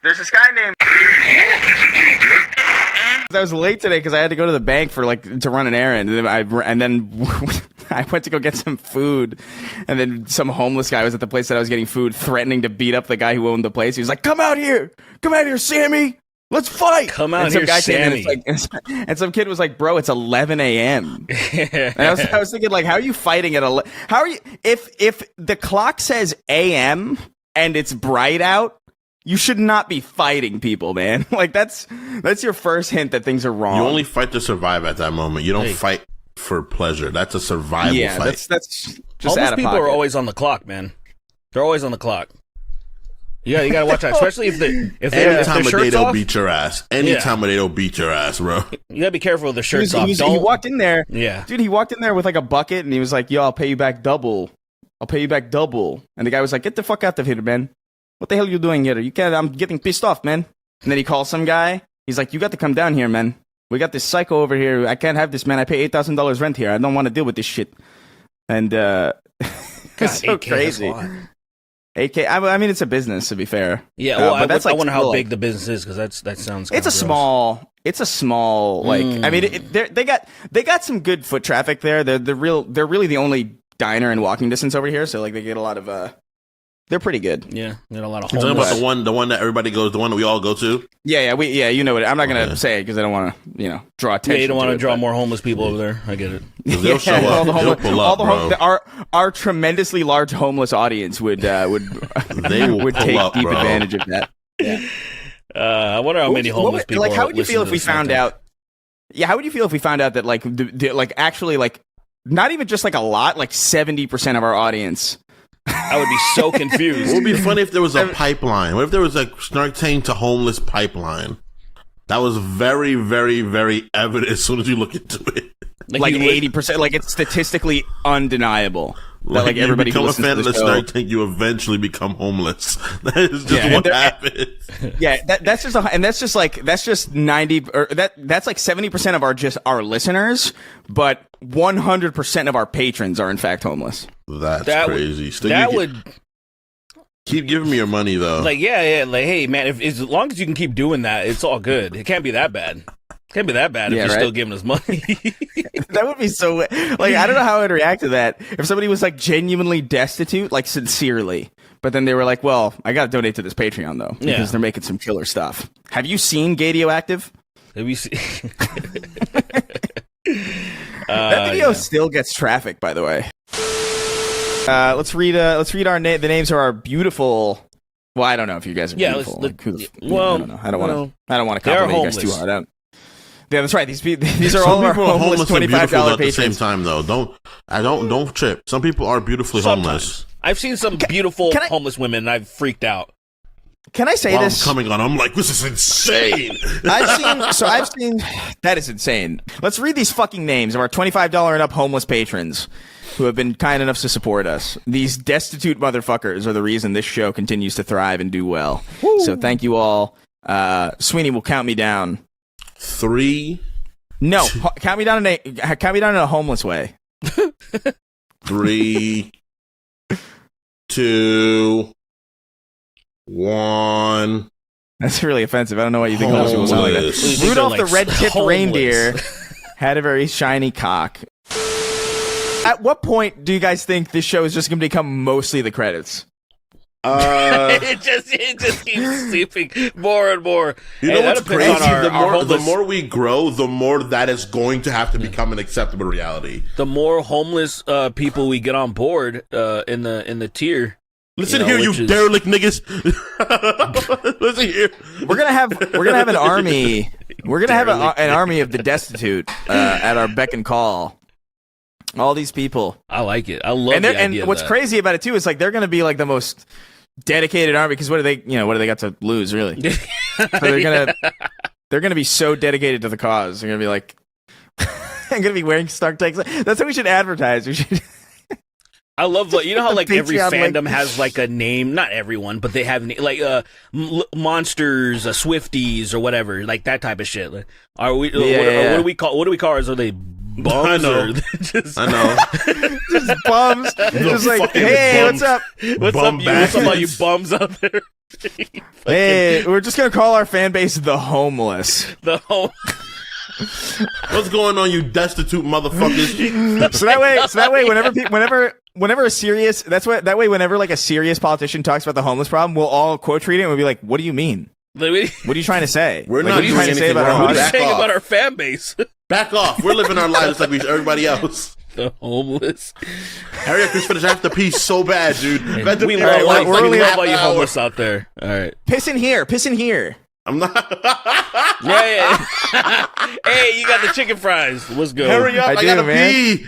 There's this guy named. I was late today because I had to go to the bank for to run an errand, and then I went to go get some food, and then some homeless guy was at the place that I was getting food, threatening to beat up the guy who owned the place. He was like, "Come out here, Sammy, let's fight." Come out here, Sammy. And some kid was like, "Bro, it's 11 a.m." And I was thinking, how are you fighting at 11? How are you if the clock says a.m. and it's bright out? You should not be fighting people, man. That's your first hint that things are wrong. You only fight to survive at that moment. You don't fight for pleasure. That's a survival fight. That's just homeless out of people pocket. are always on the clock, man. They're always on the clock. You gotta watch out, especially if any time of day they'll off. beat your ass. Any time of day they'll beat your ass, bro. You gotta be careful with the shirts off. He walked in there. Yeah, dude, he walked in there with a bucket, and he was like, "Yo, I'll pay you back double. I'll pay you back double." And the guy was like, "Get the fuck out of here, man. What the hell are you doing here? You can't. I'm getting pissed off, man." And then he calls some guy. He's like, "You got to come down here, man. We got this psycho over here. I can't have this, man. I pay $8,000 rent here. I don't want to deal with this shit." And it's so crazy. $8K. I mean, it's a business, to be fair. Yeah, well, I wonder how big the business is, because that sounds. It's a small. I mean, they got some good foot traffic there. They're really the only diner in walking distance over here. So they get a lot of. They're pretty good. Yeah, they got a lot of. You're talking about the one that everybody goes, the one that we all go to. Yeah, you know what? I'm not gonna say it because I don't want to, draw attention. Yeah, you don't want to draw more homeless people over there. I get it. They'll show up. They'll pull up, bro. Our tremendously large homeless audience would take deep advantage of that. Yeah. I wonder how many homeless people. How would you feel if we found out? Yeah, how would you feel if we found out that actually not even just a lot, 70% of our audience. I would be so confused. It would be funny if there was a pipeline. What if there was a Snark Tank to homeless pipeline? That was very, very, very evident as soon as you look into it. 80%. It's statistically undeniable. That everybody you become who a fan of the Snark Tank, you eventually become homeless. That is just what happens. Yeah, that's just 90 or that's 70% of our listeners, but 100% of our patrons are in fact homeless. That's crazy. Keep giving me your money though. Hey man, as long as you can keep doing that, it's all good. It can't be that bad. Can't be that bad if you're still giving us money. That would be so. I don't know how I'd react to that if somebody was genuinely destitute, sincerely. But then they were like, "Well, I got to donate to this Patreon though because they're making some killer stuff." Have you seen Gadioactive? Have you seen? That video still gets traffic, by the way. Let's read the names of our beautiful. Well, I don't know if you guys are beautiful. I don't know. I don't want to compliment you guys too hard. Yeah, that's right. These are all of our homeless $25 at the same time, though. Don't trip. Some people are beautifully homeless. I've seen some beautiful homeless women, and I've freaked out. Can I say this? I'm coming on. I'm like, this is insane. I've seen. That is insane. Let's read these fucking names of our $25 and up homeless patrons who have been kind enough to support us. These destitute motherfuckers are the reason this show continues to thrive and do well. Woo. So thank you all. Sweeney will count me down. 3. No, count me down in a homeless way. 3, 2, 1. That's really offensive. I don't know what you think homeless people sound like that. Rudolph the red-tipped reindeer had a very shiny cock. At what point do you guys think this show is just going to become mostly the credits? It just keeps seeping more and more. You know what's crazy? The more we grow, the more that is going to have to become an acceptable reality. The more homeless people we get on board in the tier. Listen here, you derelict niggas. Listen here. We're gonna have an army. We're gonna have an army of the destitute at our beck and call. All these people. I like it. I love the idea. And what's crazy about it too is they're gonna be the most dedicated army because what do they got to lose really? So they're gonna be so dedicated to the cause. They're gonna be I'm gonna be wearing Snark Tanks. That's how we should advertise. We should. I love you know how every fandom has a name. Not everyone, but they have monsters, Swifties, or whatever, that type of shit. Are we? What do we call ours? Are they bums? I know. I know. Just bums. Just hey, bums. what's up? What's up, you bums out there? Hey, we're just gonna call our fan base the Homless. The whole. What's going on, you destitute motherfuckers? So that way, whenever a serious, that way, whenever like a serious politician talks about the homeless problem, we'll all quote tweet it and we'll be like, "What do you mean? What are you trying to say? We're like, not what are you trying to say about our What are you audience?" saying about our fan base? Back off. We're living our lives like everybody else. The homeless. Hurry up, Chris, finish after peace so bad, dude. We All love, right, we only love half all you hour. homeless out there. All right. Piss in here. I'm not. Yeah. Hey, you got the chicken fries. What's good? Hurry up. I I do, gotta man. pee.